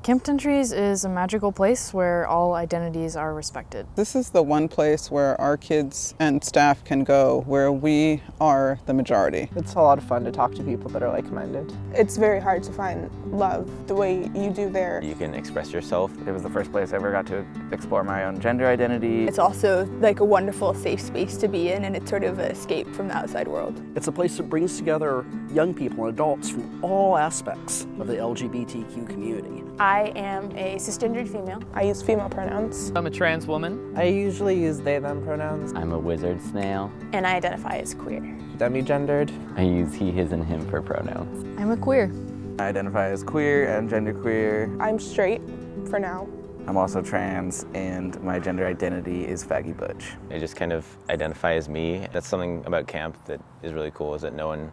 Camp Tentries is a magical place where all identities are respected. This is the one place where our kids and staff can go where we are the majority. It's a lot of fun to talk to people that are like-minded. It's very hard to find love the way you do there. You can express yourself. It was the first place I ever got to explore my own gender identity. It's also like a wonderful safe space to be in, and it's sort of an escape from the outside world. It's a place that brings together young people and adults from all aspects of the LGBTQ community. I am a cisgendered female. I use female pronouns. I'm a trans woman. I usually use they, them pronouns. I'm a wizard snail. And I identify as queer. Demi-gendered. I use he, his, and him for pronouns. I'm a queer. I identify as queer and genderqueer. I'm straight for now. I'm also trans, and my gender identity is faggy butch. I just kind of identify as me. That's something about camp that is really cool, is that no one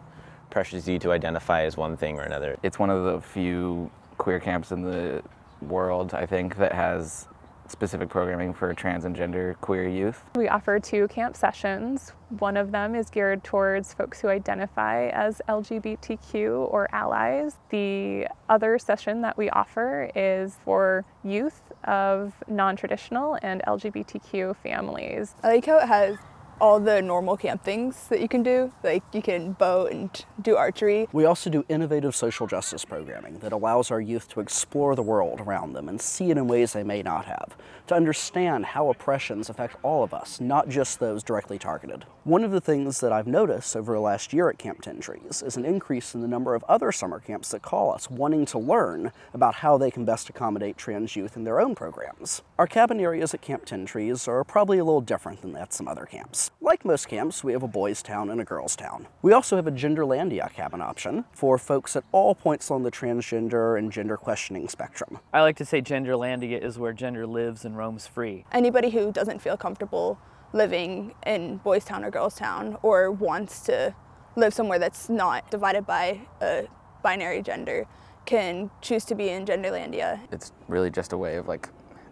pressures you to identify as one thing or another. It's one of the few queer camps in the world, I think, that has specific programming for trans and gender queer youth. We offer 2 camp sessions. One of them is geared towards folks who identify as LGBTQ or allies. The other session that we offer is for youth of non-traditional and LGBTQ families. I like how it has all the normal camp things that you can do, like you can boat and do archery. We also do innovative social justice programming that allows our youth to explore the world around them and see it in ways they may not have, to understand how oppressions affect all of us, not just those directly targeted. One of the things that I've noticed over the last year at Camp Tentries is an increase in the number of other summer camps that call us, wanting to learn about how they can best accommodate trans youth in their own programs. Our cabin areas at Camp Tentries are probably a little different than at some other camps. Like most camps, we have a boys' town and a girls' town. We also have a Genderlandia cabin option for folks at all points on the transgender and gender questioning spectrum. I like to say Genderlandia is where gender lives and roams free. Anybody who doesn't feel comfortable living in boys' town or girls' town, or wants to live somewhere that's not divided by a binary gender, can choose to be in Genderlandia. It's really just a way of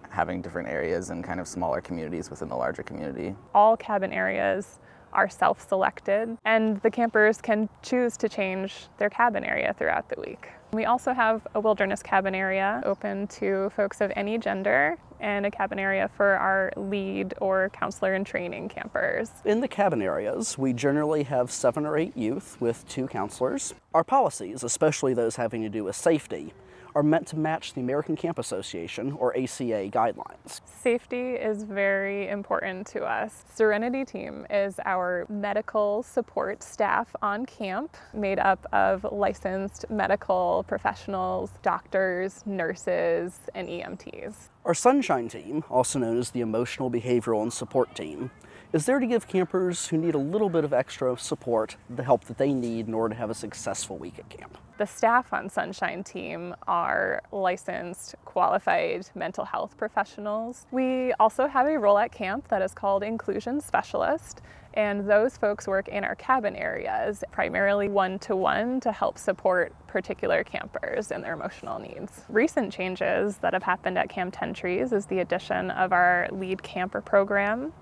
having different areas and kind of smaller communities within the larger community. All cabin areas are self-selected, and the campers can choose to change their cabin area throughout the week. We also have a wilderness cabin area open to folks of any gender, and a cabin area for our lead or counselor in training campers. In the cabin areas, we generally have 7 or 8 youth with 2 counselors. Our policies, especially those having to do with safety, are meant to match the American Camp Association, or ACA, guidelines. Safety is very important to us. Serenity Team is our medical support staff on camp, made up of licensed medical professionals, doctors, nurses, and EMTs. Our Sunshine Team, also known as the Emotional, Behavioral, and Support Team, is there to give campers who need a little bit of extra support the help that they need in order to have a successful week at camp. The staff on Sunshine Team are licensed, qualified mental health professionals. We also have a role at camp that is called Inclusion Specialist, and those folks work in our cabin areas, primarily one-to-one to help support particular campers and their emotional needs. Recent changes that have happened at Camp Tentries is the addition of our lead camper program,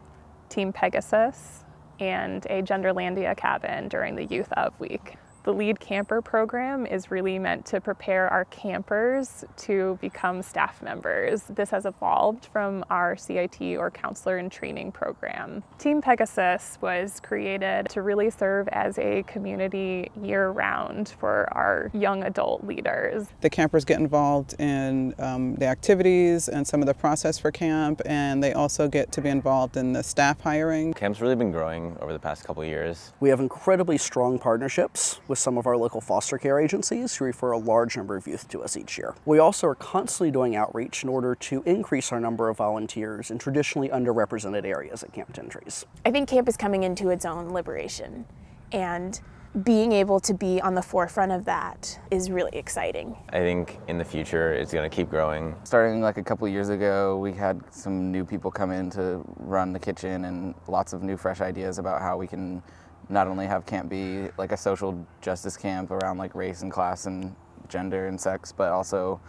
Team Pegasus, and a Genderlandia cabin during the Youth of Week. The lead camper program is really meant to prepare our campers to become staff members. This has evolved from our CIT or counselor in training program. Team Pegasus was created to really serve as a community year-round for our young adult leaders. The campers get involved in the activities and some of the process for camp, and they also get to be involved in the staff hiring. Camp's really been growing over the past couple of years. We have incredibly strong partnerships with some of our local foster care agencies who refer a large number of youth to us each year. We also are constantly doing outreach in order to increase our number of volunteers in traditionally underrepresented areas at Camp Tentries. I think camp is coming into its own liberation, and being able to be on the forefront of that is really exciting. I think in the future it's going to keep growing. Starting a couple of years ago, we had some new people come in to run the kitchen, and lots of new fresh ideas about how we can not only have camp be a social justice camp around race and class and gender and sex, but also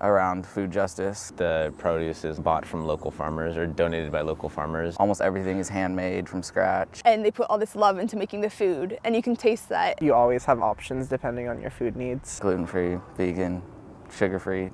around food justice. The produce is bought from local farmers or donated by local farmers. Almost everything is handmade from scratch. And they put all this love into making the food, and you can taste that. You always have options depending on your food needs. Gluten-free, vegan, sugar-free,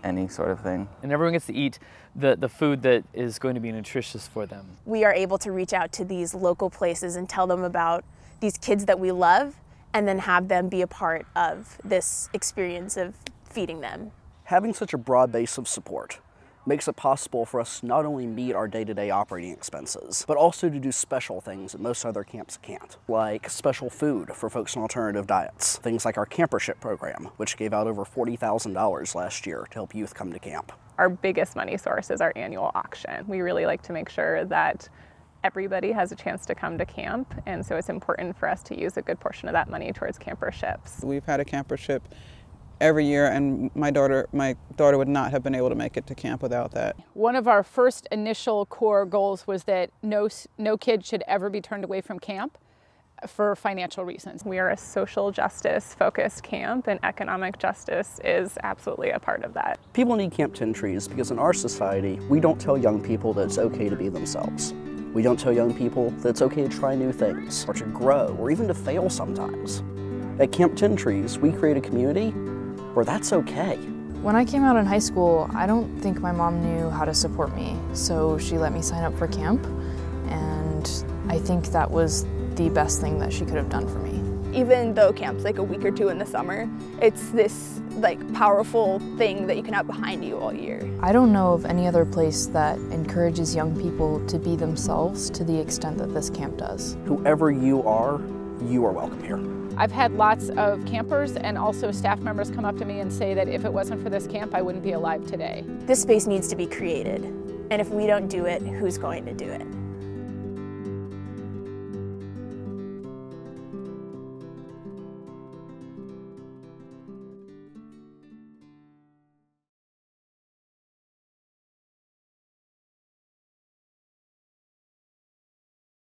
any sort of thing. And everyone gets to eat the food that is going to be nutritious for them. We are able to reach out to these local places and tell them about these kids that we love, and then have them be a part of this experience of feeding them. Having such a broad base of support makes it possible for us to not only meet our day-to-day operating expenses, but also to do special things that most other camps can't, like special food for folks on alternative diets. Things like our campership program, which gave out over $40,000 last year to help youth come to camp. Our biggest money source is our annual auction. We really like to make sure that everybody has a chance to come to camp, and so it's important for us to use a good portion of that money towards camperships. We've had a campership every year, and my daughter would not have been able to make it to camp without that. One of our first initial core goals was that no kid should ever be turned away from camp for financial reasons. We are a social justice focused camp, and economic justice is absolutely a part of that. People need Camp 10 Trees because in our society, we don't tell young people that it's okay to be themselves. We don't tell young people that it's okay to try new things, or to grow, or even to fail sometimes. At Camp 10 Trees, we create a community where that's okay. When I came out in high school, I don't think my mom knew how to support me, so she let me sign up for camp, and I think that was the best thing that she could have done for me. Even though camp's like a week or two in the summer, it's this like powerful thing that you can have behind you all year. I don't know of any other place that encourages young people to be themselves to the extent that this camp does. Whoever you are welcome here. I've had lots of campers and also staff members come up to me and say that if it wasn't for this camp, I wouldn't be alive today. This space needs to be created, and if we don't do it, who's going to do it?